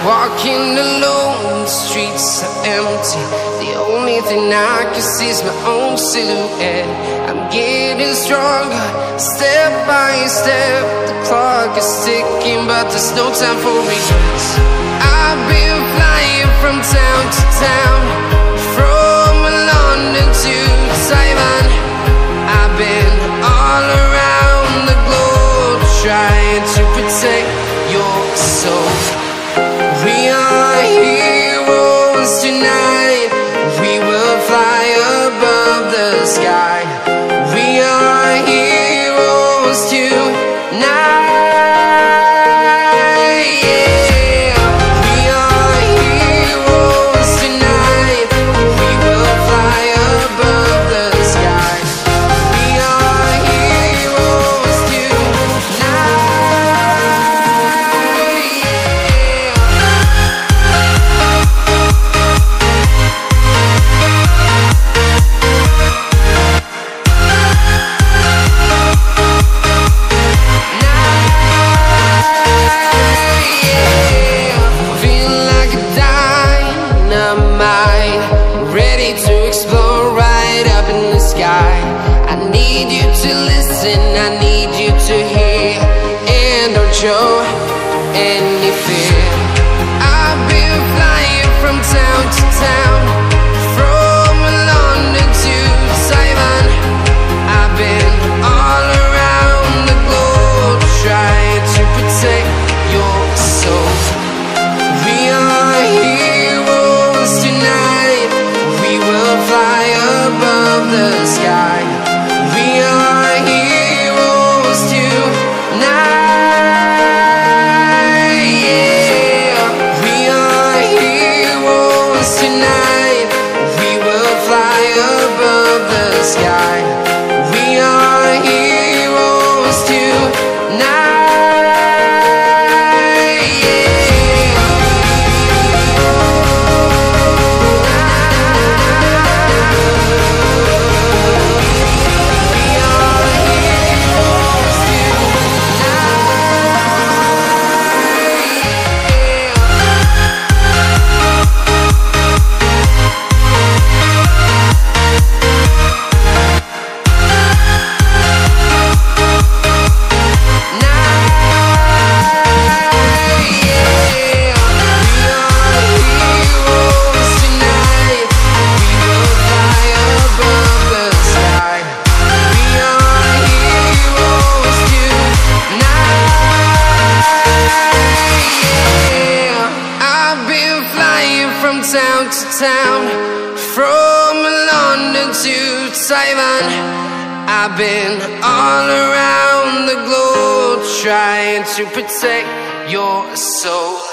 Walking alone, the streets are empty. The only thing I can see is my own silhouette. I'm getting stronger, step by step. The clock is ticking, but there's no time for regrets. I've been flying from town to town, from London to Taiwan. I've been all around the globe, trying to protect your soul. We are heroes tonight. We will fly above the sky. We are heroes tonight. Yeah. We are heroes tonight. We will fly above the sky. We are heroes tonight. I need you to hear, and don't show any fear. I've been flying from town to town, from London to Taiwan. I've been all around the globe, trying to protect your soul. We are heroes tonight. We will fly above the sky. We are heroes tonight. Yeah. We are heroes tonight. We will fly above the sky. We are heroes tonight. Town to town, from London to Taiwan. I've been all around the globe, trying to protect your soul.